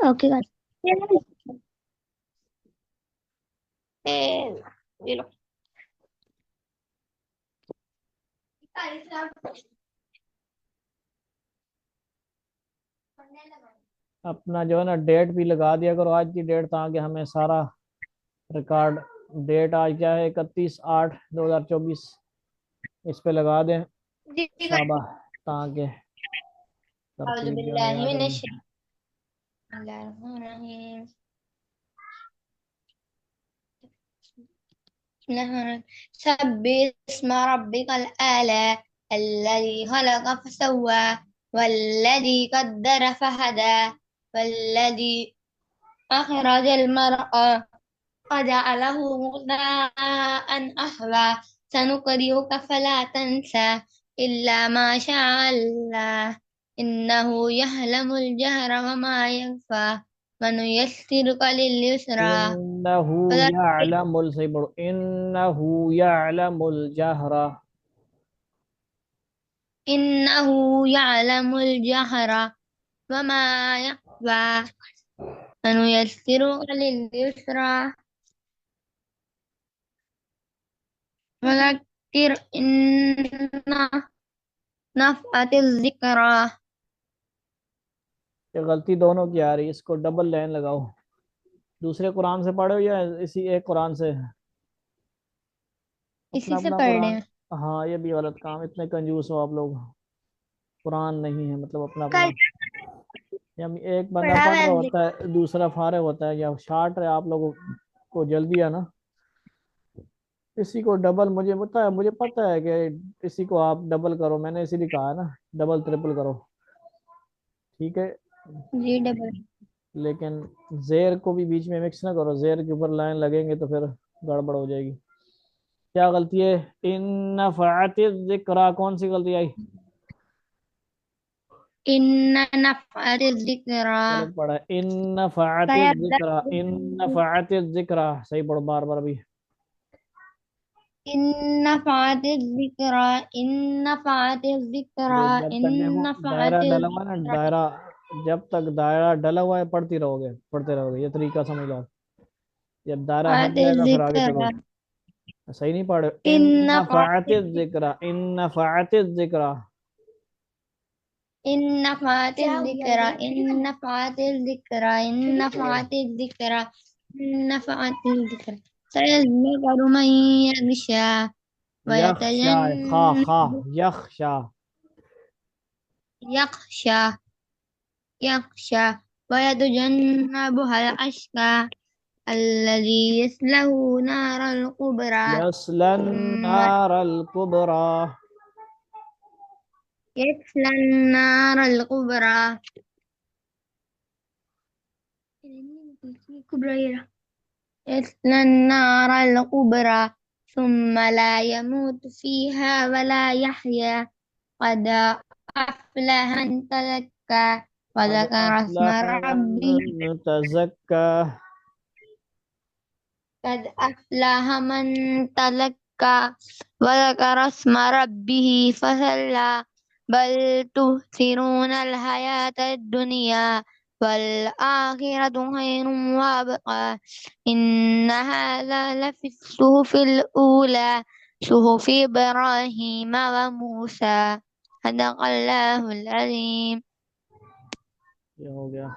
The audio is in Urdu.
Okay guys. یہ لو. اپنا جو ہے نا ڈیٹ بھی لگا دیا کرو، آج کی ڈیٹ، تاکہ ہمیں سارا ریکارڈ. ڈیٹ آج کیا ہے؟ 31/8/2024. اس پہ لگا دیں جی شابہ، تاکہ اعوذ ترتیب جو باللہ ہے یاد من رہے. الشیطان اللہ الرحمن الرحیم. سبح اسم ربك الأعلى الذي خلق فسوى والذي قدر فهدى والذي أخرج المرعى فجعله غثاء أحوى سنقرئك فلا تنسى إلا ما شاء الله إنه يعلم الجهر وما يخفى ونيسرك لليسرى انہو یعلم صحیح پڑھو، انہو یعلم الجہر. إنه يعلم الجهر وما يخفى ونيسرك لليسرى فذكر إن نفعت الذكرى. یہ غلطی دونوں کی آ رہی ہے، اس کو ڈبل لائن لگاؤ. دوسرے قرآن سے پڑھو یا اسی ایک قرآن سے؟ اسی اپنا سے اپنا پڑھ رہے قرآن. ہیں. ہاں یہ بھی غلط کام، اتنے کنجوس ہو آپ لوگ. قرآن نہیں ہے، مطلب اپنا اپنا. یا ایک بندہ پڑھا پڑھ ہوا رہا ہے. ہوتا ہے، دوسرا فارغ ہوتا ہے، یا شارٹ ہے. آپ لوگوں کو جلدی ہے نا، اسی کو ڈبل. مجھے پتا ہے کہ اسی کو آپ ڈبل کرو، میں نے اسی لیے کہا ہے نا ڈبل ٹرپل کرو، ٹھیک ہے. جی ڈبل. لیکن زیر کو بھی بیچ میں مکس نہ کرو، زیر کے اوپر لائن لگیں گے تو پھر گڑبڑ ہو جائے گی. کیا غلطی ہے؟ ان نفعت الذکرہ، کون سی غلطی آئی؟ إن نفعت الذكرى غلط پڑھا ہے. ان نفعت الذکرہ، ان نفعت الذکرہ. صحیح پڑھو بار بار ابھی. إن نفعت الذكرى إن نفعت الذكرى جب تک إن دیکھو نفعت دائرہ ڈلا ہوا ہے نا، الذكرى. دائرہ، جب تک دائرہ ڈلا ہوا ہے پڑھتے رہو گے. یہ طریقہ سمجھ لو. جب دائرہ ہٹ نفعت جائے گا پھر آگے چلو. الذكرى صحیح نہیں پڑھے. ان إن نفعت نفعت الذکرہ، ان نفعت الذکرہ. إن نفعت الذكرى إن نفعت الذكرى إن نفعت الذكرى إن نفعت الذكرى سيذكر من يخشى یخشا، خا خا، ويتجنب یخشا. يخشى ويتجنبها الأشقى الذي يصلى نار الكبرى یصلی ثم النار الکبریٰ. يصلى النار الكبرى يصلى النار الكبرى ثم لا يموت فيها ولا يحيا قد أفلح من تزكى قد وذكر اسم افلح ربه من تزکى. قد أفلح من تزكى وذكر اسم ربه فصلى بل تؤثرون الحياة الدنيا والآخرة خير وأبقى إن هذا لفي الصحف الأولى صحف إبراهيم وموسى صدق الله العظيم. یہ ہو گیا.